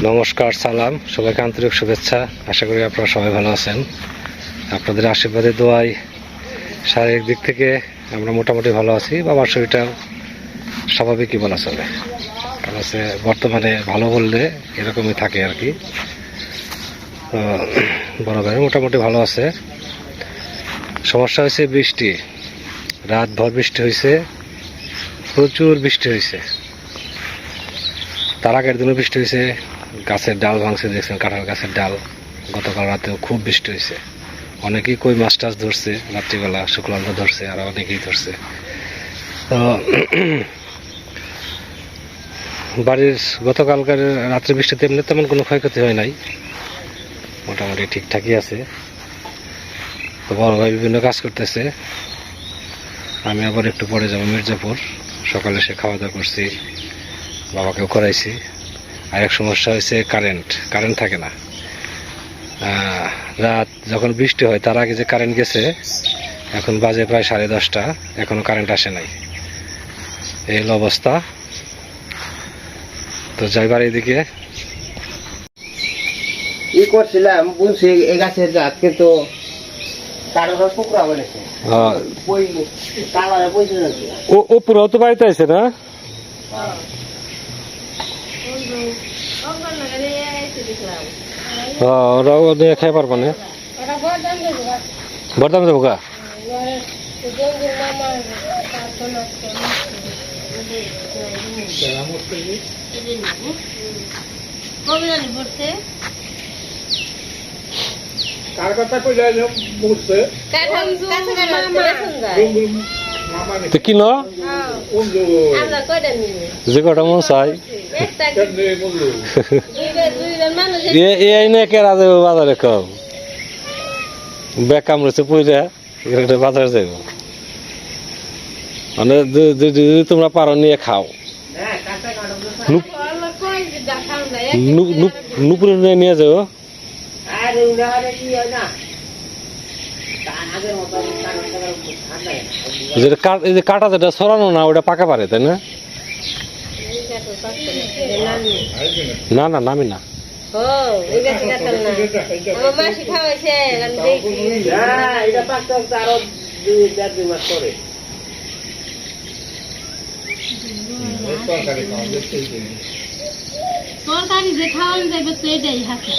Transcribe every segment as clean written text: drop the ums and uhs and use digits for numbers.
নমস্কার, সালাম, সবাইকে আন্তরিক শুভেচ্ছা। আশা করি আপনারা সবাই ভালো আছেন। আপনাদের আশীর্বাদে দোয়ায় শারীরিক দিক থেকে আমরা মোটামুটি ভালো আছি। বাবার শরীরটা স্বাভাবিকই বলা চলে। কারণ হচ্ছে বর্তমানে ভালো বললে এরকমই থাকে আর কি। তো বড় ভাই মোটামুটি ভালো আছে। সমস্যা হয়েছে বৃষ্টি, রাত ভর বৃষ্টি হয়েছে, প্রচুর বৃষ্টি হয়েছে। তার আগের দিনও বৃষ্টি হয়েছে, গাছের ডাল ভাঙছে, দেখছেন কাঁঠাল গাছের ডাল। গতকাল রাতেও খুব বৃষ্টি হয়েছে। অনেকেই কই মাছ টাছ ধরছে রাত্রিবেলা, শুক্লান্ত ধরছে, আর অনেকেই ধরছে। তো বাড়ির গতকালকার রাত্রে বৃষ্টিতে এমনি তেমন কোনো ক্ষয়ক্ষতি হয় নাই, মোটামুটি ঠিকঠাকই আছে। তো বড় ভাই বিভিন্ন কাজ করতেছে, আমি আবার একটু পরে যাবো মির্জাপুর। সকালে সে খাওয়া দাওয়া করছি, বাবাকেও করাইছি। আর এক সমস্যা হয়েছে কারেন্ট থাকে না। রাত যখন বৃষ্টি হয় তার আগে যে কারেন্ট গেছে, এখন বাজে প্রায় 10:30, এখনো কারেন্ট আসে নাই। এই হলো অবস্থা। তো যাই বাড়ির দিকে করছিলাম বুঝছি এই গাছের জাত, কিন্তু ও পুরো তো বাড়িতে আছে না? ওরাও নিয়ে খাই পারবো না, বরদাম দেবো গা। কার কথা কইলে বুঝছে তো কিন যে কটা মন চাই এই না কে রাজা বাজারে কম ব্যাগ কামড়েছে পুইরা বাজারে যাইব। মানে যদি তোমরা পারো নিয়ে খাও, নুপুরে নিয়ে যাও। এই যে কাটা যেটা সরানো না, ওটা পাকা পারে, তাই না? না না, নামি না। তরকারি যে খাওয়ানো যাবে তো এটাই হাতে।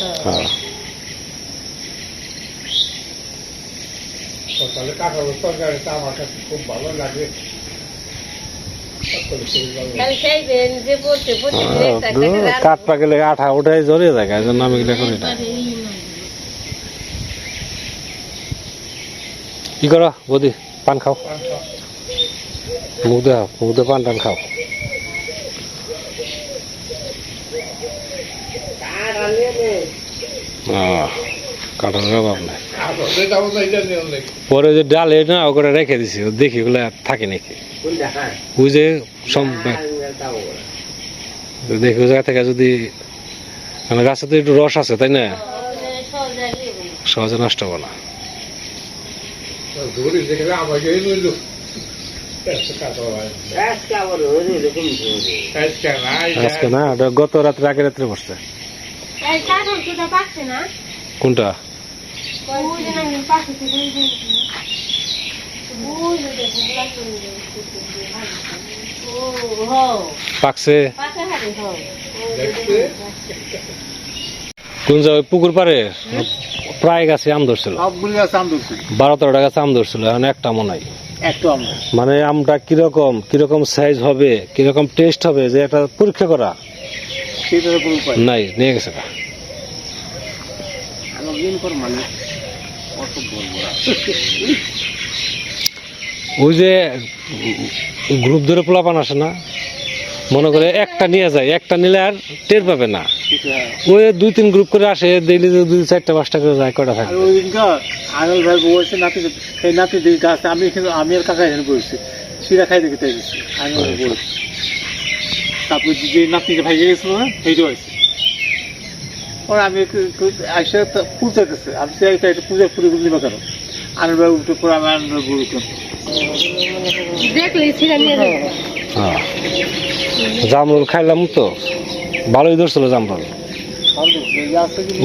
সকালে কাঁঠাল তরকারিটা আমার কাছে খুব ভালো লাগে। কাঠটা গেলে আঠা ওটাই জড়িয়ে যায়, এই জন্য আমি গেলে করি না। কি করো বৌদি? পান খাও, মুখ দিয়ে পান টান খাও। কাঁঠালের অভাব নাই। পরে যে ডালে না ওগুলো রেখে দিছি, দেখি ওগুলো থাকে নাকি। ওই যে দেখি ওই জায়গা থেকে যদি মানে গাছে তো একটু রস আছে, তাই না, সহজে নষ্ট হবে না। আজকে না, ওটা গত রাত্রে আগের রাত্রে বসছে। কোনটা? পাকছে কোন জায়গায়? পুকুর পারে প্রায় গাছে আম ধরছিল, 12-13টা গাছে আম ধরছিল, এখন একটা মনে হয়। মানে আমটা কিরকম সাইজ হবে, কিরকম টেস্ট হবে, যে একটা পরীক্ষা করা নাই, নিয়ে গেছে। ওই যে গ্রুপ ধরে পোলাপান আসে না, মনে করে একটা নিয়ে যায়, একটা নিলে আর টের পাবে না। ওই 2-3 গ্রুপ করে আসে, ডেইলি 2-4-5টা করে যায়, কটা থাকে। আঙুল ভাই বলছে নাতি, এই নাতি দিকে গাছ আমি আর কাকা এখানে বলছি সিরা খাই দেখে গেছি। আঙুল বলছি, তারপর যে নাতিকে ভাই গেছিল না, সেইটাও আছে। ওরা আমি আসে পূজা করছে, আমি পূজা ফুরি নিবা কেন আঙুল ভাই উঠে পরে আমি আঙুল ভাই বলতাম দেখলে ছিঁড়া নিয়ে যাবে। জামরুল খাইলাম তো, ভালোই ধরছিল জামরুল।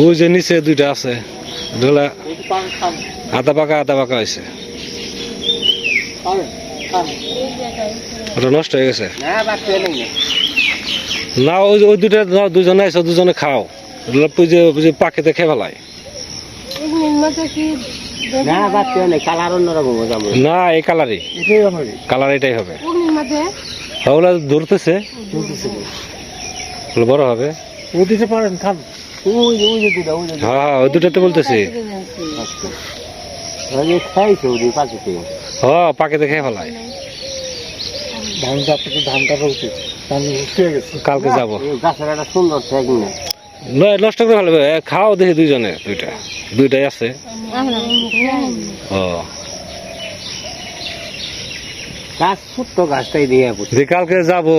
ওই যে নিচে দুইটা আছে, ওগুলা খান আধা পাকা হয়েছে, খান খান ওটা নষ্ট হয়ে গেছে। না বাচ্চা নেই না ওই ওই দুইটা দুজনে আছে, দুজনে খাও, ওগুলা ওই যে পাখিতে খেয়ে ফেলায়। না বাচ্চা নেই, কালার অন্যরকম যাবো না এই কালারই, এটাই আমারই কালার এটাই হবে। ওগুলা ধরতেছে, ওগুলো বড় হবে। ও দিতে পারেন খান, ওই যে দুটা ওই যে হ্যাঁ ওই দুটাতে বলতেছি। খাইছে ওই পাখিতে হ্যাঁ পাখিতে খেয়ে ফেলায়। ধানটা আপনাকে ধানটা রয়েছে ধান শুয়ে গেছে। কালকে যাবো, গাছের একটা সুন্দর ট্যাগ না নষ্ট করে ফেলবে, খাও দেখি দুইজনে, দুইটাই আছে। ও গাছ ছোট্ট গাছটাই দিয়ে পড়ছে। যে কালকে যাবো,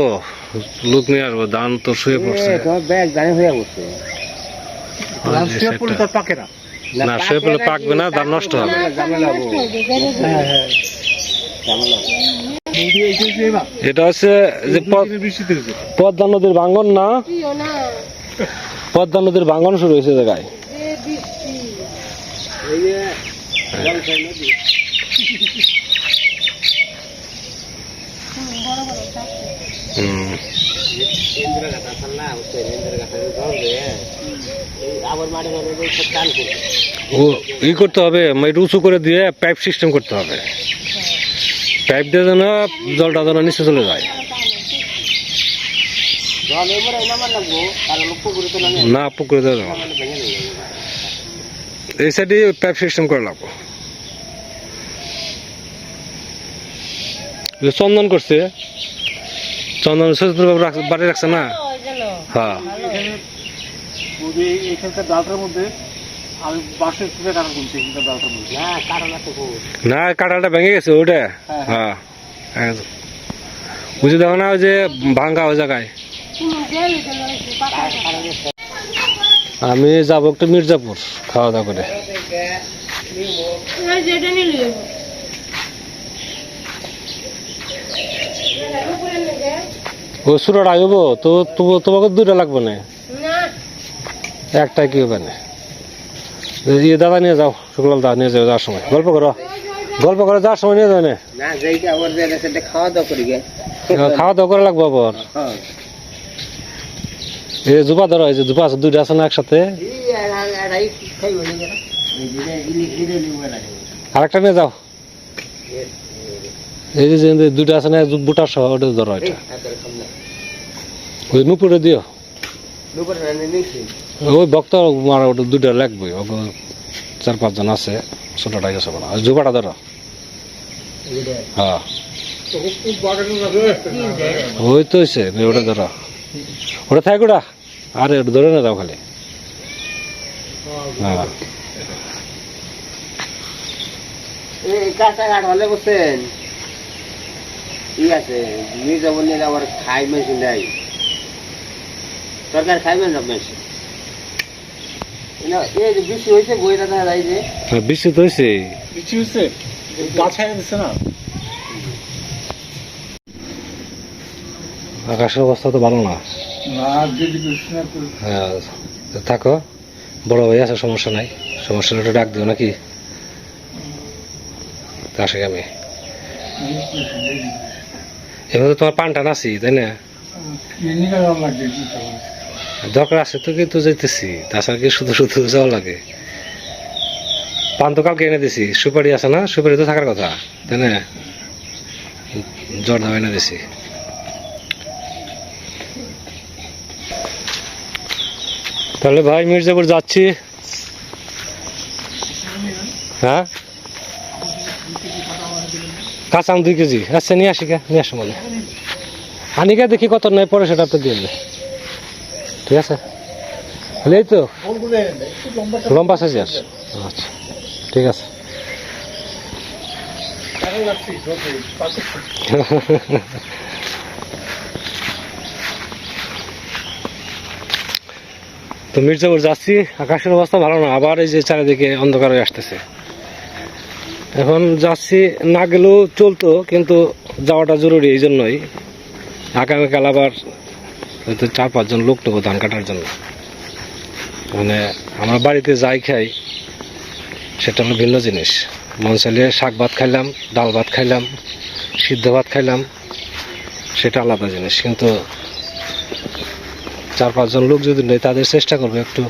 লোক নিয়ে আসবো, ধান তো শুয়ে পড়ছে। তোমার ব্যাগ দাঁড়িয়ে হয়ে পড়ছে। ধান শুয়ে পড়লে তো পাকে না। না শুয়ে পড়লে পাকবে না, ধান নষ্ট হবে। ঝামেলা হবো। হ্যাঁ হ্যাঁ ঝামেলা হবো। এটা হচ্ছে যে পদ্মা নদীর ভাঙন না, পদ্মা নদীর ভাঙন শুরু হয়েছে জায়গায়। হুম ও ই করতে হবে, একটু উঁচু করে দিয়ে পাইপ সিস্টেম করতে হবে, পাইপ দিয়ে যেন জলটা যেন নিচে চলে যায়। না পুকুরে দেওয়া যাবে, এই সাইডে পাইপ সিস্টেম করে লাগবো। চন্দন করছে, চন্দন সচিত্রবাবু বাড়ি রাখছে না। হ্যাঁ এখানকার ডালটার মধ্যে আমি বাঁশের খুঁজে কাটা করছি এখানকার ডালটার মধ্যে। না কাটাটা তো না কাঁঠালটা ভেঙে গেছে ওটা। হ্যাঁ বুঝে দেখো না, ওই যে ভাঙ্গা ওই জায়গায়। আমি যাবো একটু মির্জাপুর খাওয়া দাওয়া করে। ও সুরাটা আইব তো, তোমাকে দুইটা লাগবে না, একটা কি হবে না। দাদা নিয়ে যাও, শুক্লাল দাদা নিয়ে যাও, যাওয়ার সময় গল্প করো যাওয়ার সময় নিয়ে যাও না। খাওয়া দাওয়া করে লাগবো আবার। এই জুপা ধরো, এই যে জুপা আছে দুইটা আছে না একসাথে, আরেকটা নিয়ে যাও। এই যে দুইটা আছে না বুটার সহ, ওটা ধরো, এটা ওই নুপুরে দিও। ওই ভক্ত মারা ওটা দুইটা লাগবে, 4-5 জন আছে, ছোটটা গেছে না, জুপাটা ধরো। হ্যাঁ ওই তো হয়েছে, ওটা ধরো, ওটা থাক ওটা, আরে ওটা ধরে না যাও খালি। হ্যাঁ কাঁচাঘাট হলে বসেন ঠিক আছে, মির্জাপুর নিয়ে আবার খাই মেশিন দেয়, সরকার খাইবেন সব মেশিন। এই যে বৃষ্টি হয়েছে বইটা দেখা যায় যে বৃষ্টি তো হয়েছে, বৃষ্টি হচ্ছে গাছ খাইয়ে দিচ্ছে না। আকাশের অবস্থা তো ভালো না। হ্যাঁ থাকো, বড় ভাই আছে, সমস্যা নাই, সমস্যা হলে ডাক দিও নাকি। আসে আমি এবার তোমার পান টান আছি তাই না, দরকার আছে তো, কিন্তু যাইতেছি, তাছাড়া কি শুধু যাওয়া লাগে। পান তো কালকে এনে দিছি, সুপারি আছে না, সুপারি তো থাকার কথা তাই না, জর্দা এনে দিছি। তাহলে ভাই মির্জাপুর যাচ্ছি। হ্যাঁ কাঁচা আম 2 কেজি, আচ্ছা নিয়ে আসি, নিয়ে আসো মানে আনিকা, দেখি কত নয় পরে সেটা তো দিয়ে দেবে, ঠিক আছে। এই তো লম্বা সাইজের, আচ্ছা ঠিক আছে। তো মির্জাপুর যাচ্ছি, আকাশের অবস্থা ভালো না, আবার এই যে চারিদিকে অন্ধকার হয়ে আসতেছে। এখন যাচ্ছি, না গেলেও চলতো, কিন্তু যাওয়াটা জরুরি, এই জন্যই। আগামীকাল আবার হয়তো 4-5 জন লোক নেবো ধান কাটার জন্য। মানে আমরা বাড়িতে যাই খাই সেটা হলো ভিন্ন জিনিস। মন চাইলে শাক ভাত খাইলাম, ডাল ভাত খাইলাম, সিদ্ধ ভাত খাইলাম, সেটা আলাদা জিনিস। কিন্তু 4-5 জন লোক যদি নেই তাদের চেষ্টা করবে একটু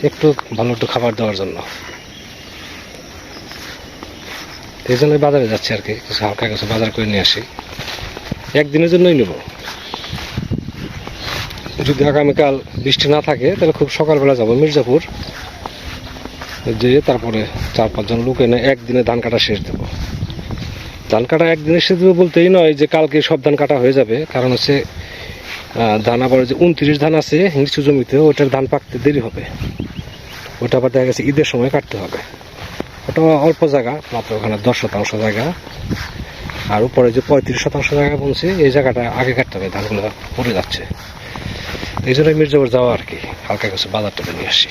একটু ভালো একটু খাবার দেওয়ার জন্য। এই জন্যই বাজারে যাচ্ছি আর কি, কিছু হালকা কিছু বাজার করে নিয়ে আসি, একদিনের জন্যই নেব। যদি আগামীকাল বৃষ্টি না থাকে তাহলে খুব সকালবেলা যাব মির্জাপুর, যেয়ে তারপরে 4-5 জন লোক এনে একদিনে ধান কাটা শেষ দেবো। ধান কাটা একদিনে শেষ দেবো বলতেই নয় যে কালকে সব ধান কাটা হয়ে যাবে, কারণ হচ্ছে ধান আবার যে 29 ধান আছে নিচু জমিতে, ওটার ধান পাকতে দেরি হবে। ওটা আবার দেখা গেছে ঈদের সময় কাটতে হবে। ওটা অল্প জায়গা, মাত্র ওখানে 10% জায়গা, আর উপরে যে 35% জায়গা বলছে এই জায়গাটা আগে কাটতে হবে, ধানগুলো পড়ে যাচ্ছে। এই জন্য মির্জাপুর যাওয়া আর কি, হালকা কিছু বাজারটা নিয়ে আসি।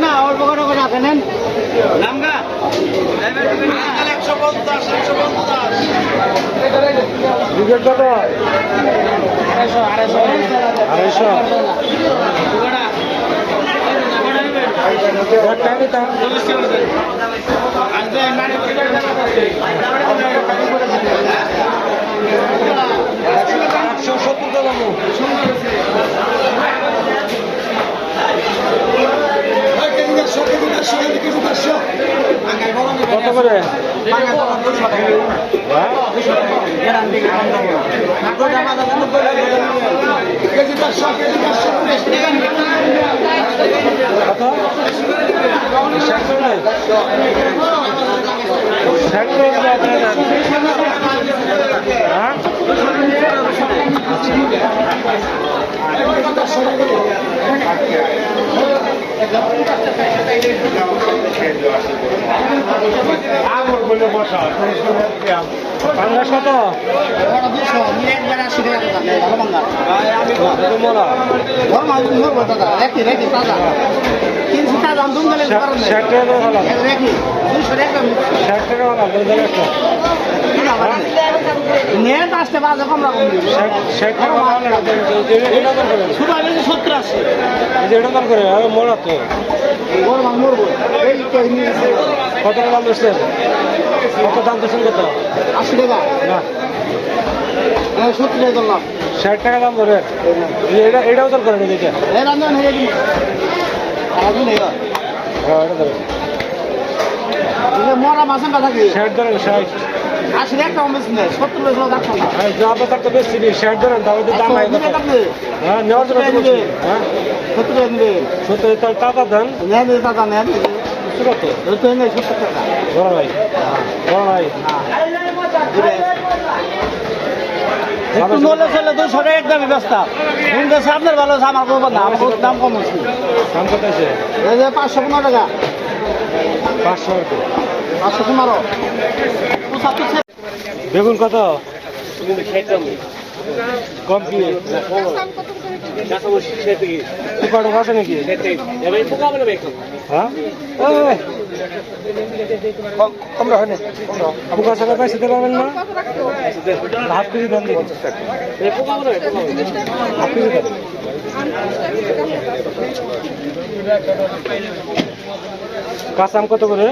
না অল্প করে করে রাখেন নামগা 200 কত করে? পাঙ্গাস কত? আসতে বাজে কমরা করে মরা তো কত দাম দিচ্ছেন? কত দাম দিচ্ছেন? কত? 80 টাকা না 70 টাকা ধরলাম। 60 টাকা দাম ধরে এটা ওজন করেন এটা মরা মাছের কথা কি 60 ধরেন 60 80 একটা কম বেশি নেই 70 বেশি রাখো না যা বাজার তো বেশি নেই 60 ধরেন তাহলে দাম হয় কত? হ্যাঁ নেওয়ার জন্য হ্যাঁ 70 টাকা নেবেন 70 টাকা টাকা দেন নেন টাকা নেন কত? তো নেই 70 টাকা বড় ভাই বড় ভাই একটু নলে চলে 200 টাকা একদমই ব্যস্তা দেশে আপনার ভালো আছে আমার কোনো না আমার দাম কম হচ্ছে দাম কত আছে? এই যে 515 টাকা 500 টাকা 515 বেগুন কত? কম কি পোকাটা আছে নাকি? হ্যাঁ কমরা হয় না পোকা ছাড়া পাইছে দিতে পারবেন না? হাফ কেজি দাম দিন হাফ কেজি দাম কাঁচা আম কত করে?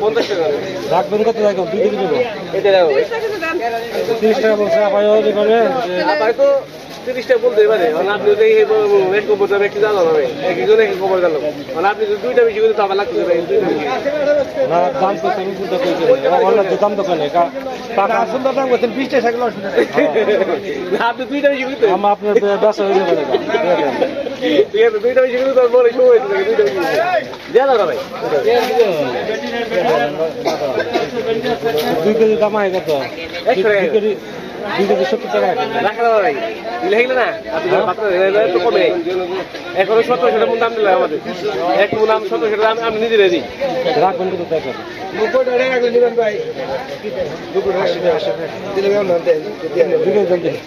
50 টাকা রাখবেন কত? দেখো 2 কেজি দেবো 30 টাকা বলছে আপাই তো 30 টাকা বলতে পারে আপনি এক খবর যাবে কি জানো হবে একজন এক খবর গেল আপনি যদি 2টা বেশি করে তো আবার লাগতে পারে না দাম তো আমি বুঝতে কইছি অনলাইন দাম তো কেন টাকা সুন্দর দাম করছেন 20 টাকা না আপনি 2টা বেশি করতে আপনার ব্যবসা হয়ে যাবে দুইটা বেশি কিন্তু তোর বলে সময় দুইটা বেশি দেয়া দাও ভাই 2 কেজি দাম হয় কত? 2 কেজি 70 টাকা। রাখা দাও ভাই দিলে হইলে না আপনি পাত্র তো কমে এখন 1700 মন দাম দিলে আমাদের এক মন দাম 1700 দাম আমি নিজে দিই রাখবেন কত টাকা? 90 টাকা রাখবেন দিবেন ভাই 80 দিলে কেমন দেন 2 কেজি দাম দিন।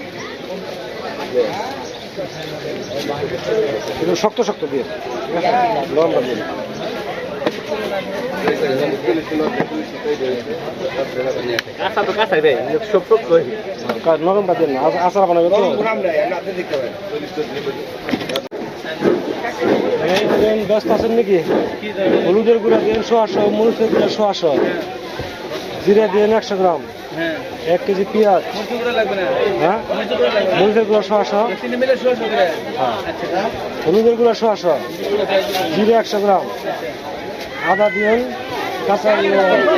একটু শক্ত শক্ত দিয়ে লম্বা দিয়ে। কাঁচা তো কাঁচাই দেয় সব সব কই নরম বাদ দেন না, আচার বানাবে তো। এই দিন ব্যস্ত আছেন নাকি? হলুদের গুঁড়া দিন 100, মরিচের গুঁড়া 100, জিরা দিন 100 গ্রাম, 1 কেজি পেঁয়াজ, হ্যাঁ মরিচের গুঁড়া 100, হলুদের গুঁড়া 100, জিরা 100 গ্রাম, আদা দিন, কাঁচা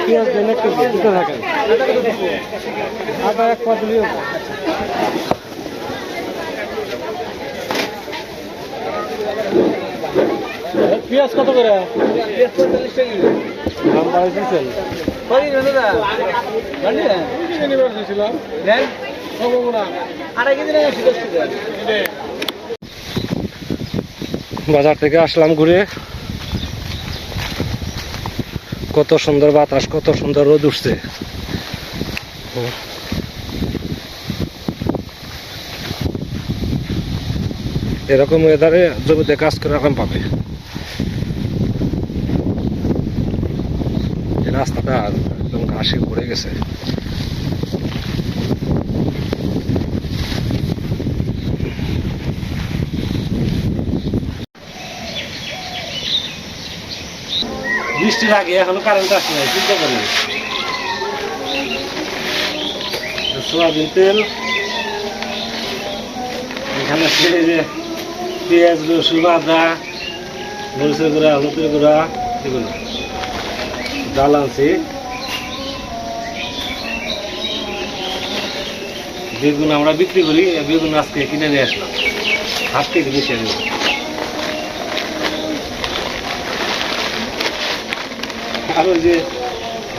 পেঁয়াজ দিন 1 কেজি দিতে থাকেন। আদা 1 পা দিলেও পেঁয়াজ কত করে? দাম বাড়াই দিচ্ছেন। শনিবার দিয়েছিলাম বাজার থেকে আসলাম ঘুরে। কত সুন্দর বাতাস, কত সুন্দর রোদ উঠছে। এরকম ওয়েদারে জমিতে কাজ করে আরাম পাবে। এই রাস্তাটা একদম ঘাসে ভরে গেছে। বৃষ্টির আগে এখনো কারেন্ট আসে নাই, চিন্তা করি। সোয়াবিন তেল, এখানে আছে যে পেঁয়াজ, রসুন, আদা, মরিচের গুঁড়া, হলুদের গুঁড়া, এগুলো ডাল আনছি। বেগুন আমরা বিক্রি করি, বেগুন আজকে কিনে নিয়ে আসলাম, হাত থেকে মিশিয়ে নেব। আর ওই যে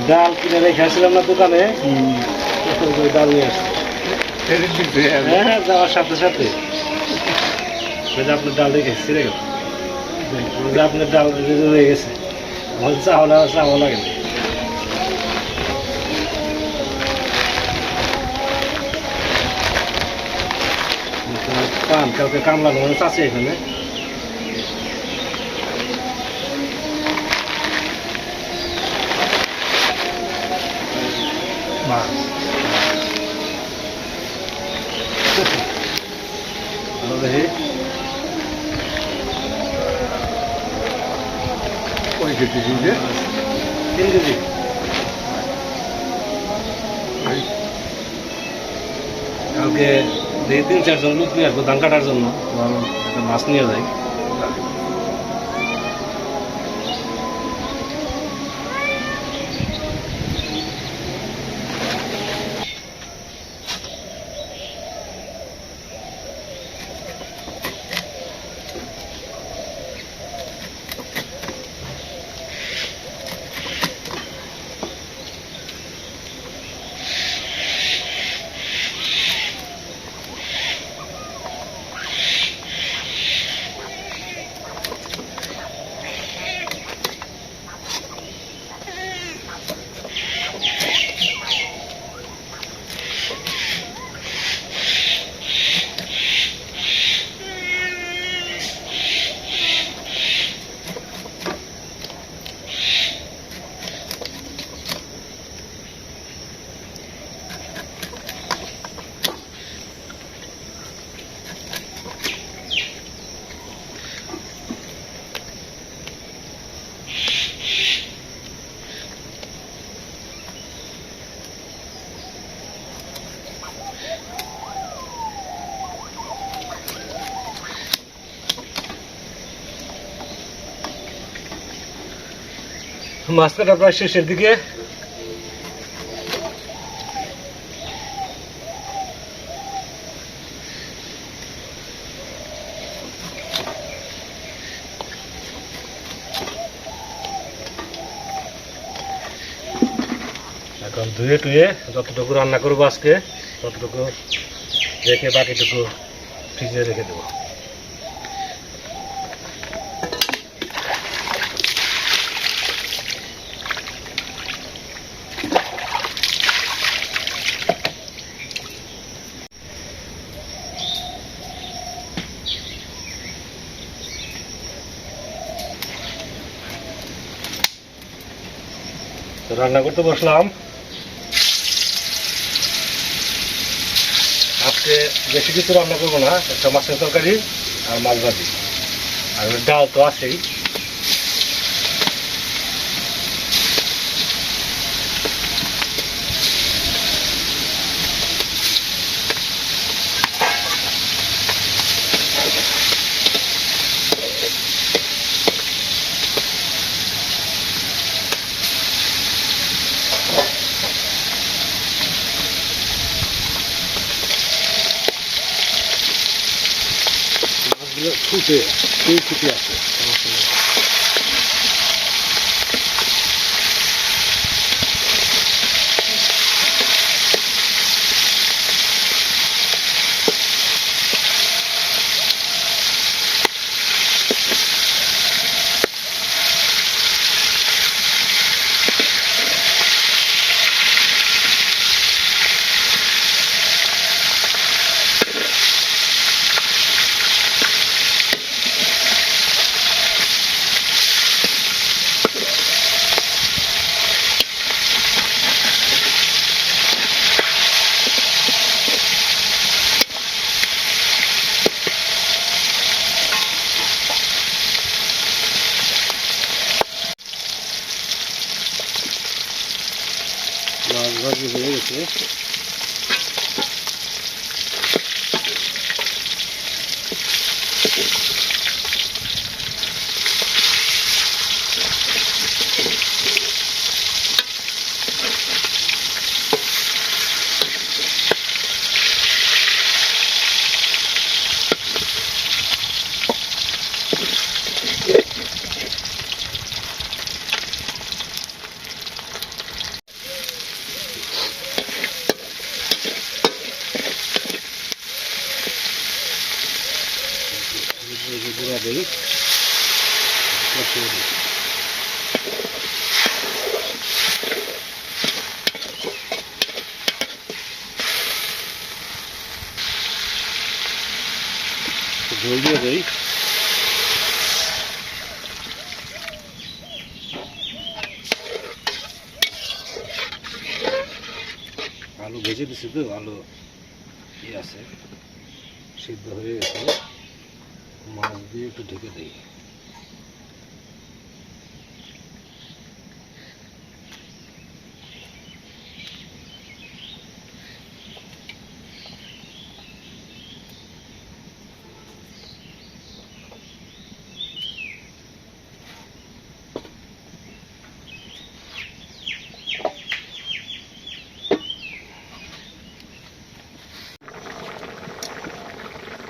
ডাল কিনে রেখে আসছিলাম না দোকানে, ডাল নিয়ে আসলাম। হ্যাঁ, যাওয়ার সাথে সাথে আপনার ডাল রেখে ছিঁড়ে গেল, আপনার ডাল রয়ে গেছে, আমার চাওয়া লাগে না। পান কালকে কামলা মানুষ আছে এখানে। দেখি 3 কেজি। কালকে দেখি 3-4 জন লোক নিয়ে আসবো ধান কাটার জন্য, একটা মাছ নিয়ে যাই। মাছ কাটা প্রায় শেষের দিকে। এখন ধুয়ে টুয়ে যতটুকু রান্না করবো আজকে ততটুকু রেখে বাকিটুকু ফ্রিজে রেখে দেবো। তো রান্না করতে বসলাম। আজকে বেশি কিছু রান্না করবো না, একটা মাছের তরকারি আর মাছ ভাজি আর ডাল তো আছেই। মাছগুলো ফুটে ফুটে আছে, সমস্যা নেই। মাছ ভাজি হয়ে গেছে। গুঁড়া দিই, কষিয়ে দিই। ঝোল দিয়ে দিই। আলু ভেজে দিছি তো, আলু আছে সিদ্ধ হয়ে গেছে। মাছ দিয়ে একটু ঢেকে দিই।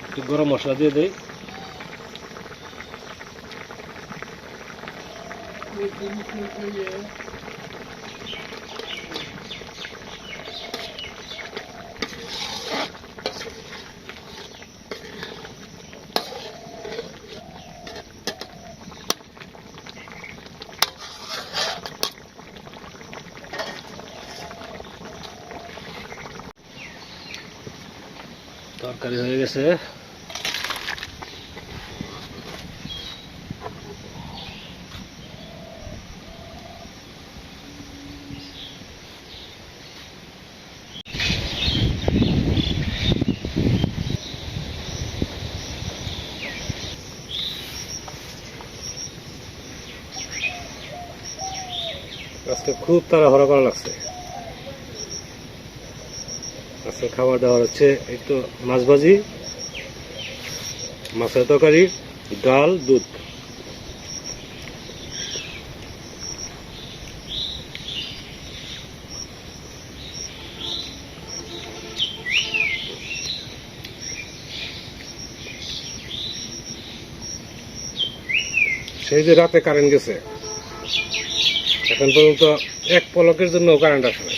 একটু গরম মশলা দিয়ে দেই। তরকারি হয়ে গেছে। আজকে খুব তাড়াহুড়া করা লাগছে। আজকে খাবার দাবার হচ্ছে এই তো মাছ ভাজি, মাছের তরকারি, ডাল, দুধ। সেই যে রাতে কারেন্ট গেছে, এখন এখন পর্যন্ত এক পলকের জন্য কারেন্ট আসে না।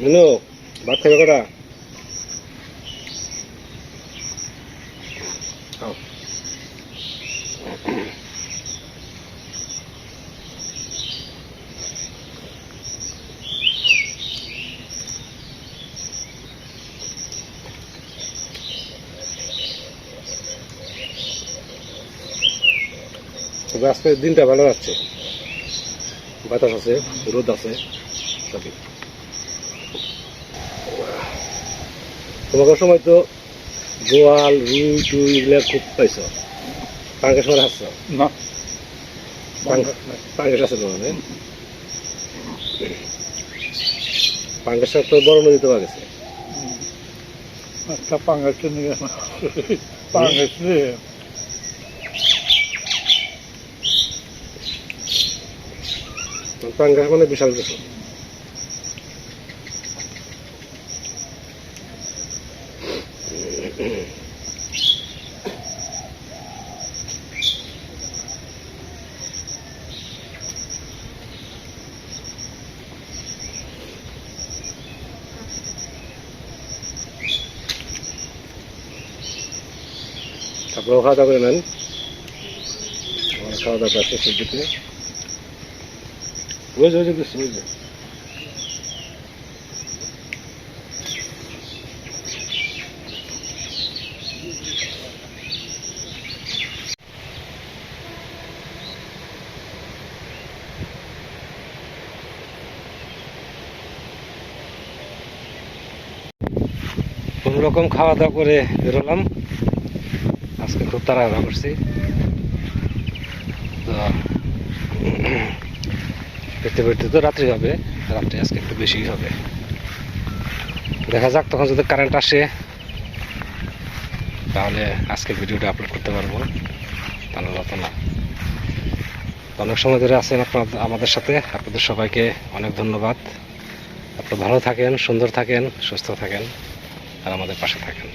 মিনু, ভাত খাবে কটা? খাও। তবে আজকে দিনটা ভালো যাচ্ছে, বাতাস আছে, রোদ আছে, সবই। তোমাকে সময় তো গোয়াল রুই টুই এগুলা খুব পাইছ, পাঙ্গাস মাছ আসছ? না পাঙ্গাস আছে তোমাদের? পাঙ্গাসটা তো বড় নদীতে পাওয়া গেছে। একটা পাঙ্গাস নিয়ে পাঙ্গাস নিয়ে পাঙ্গাস মানে বিশাল কিছু। আপনারাও খাওয়া দাওয়া করে নেন, আমার খাওয়া দাওয়া শেষের দিকে। বুঝে বুঝে বুঝছি বুঝে। কোনো রকম খাওয়া দাওয়া করে বেরোলাম, আজকে খুব তাড়াহুড়া করছি তো। ফিরতে ফিরতে তো রাত্রি হবে, রাত্রি আজকে একটু বেশি হবে। দেখা যাক, তখন যদি কারেন্ট আসে তাহলে আজকে ভিডিওটা আপলোড করতে পারবো, তাহলে হতো না। অনেক সময় ধরে আছেন আপনার আমাদের সাথে, আপনাদের সবাইকে অনেক ধন্যবাদ। আপনারা ভালো থাকেন, সুন্দর থাকেন, সুস্থ থাকেন আর আমাদের পাশে থাকেন।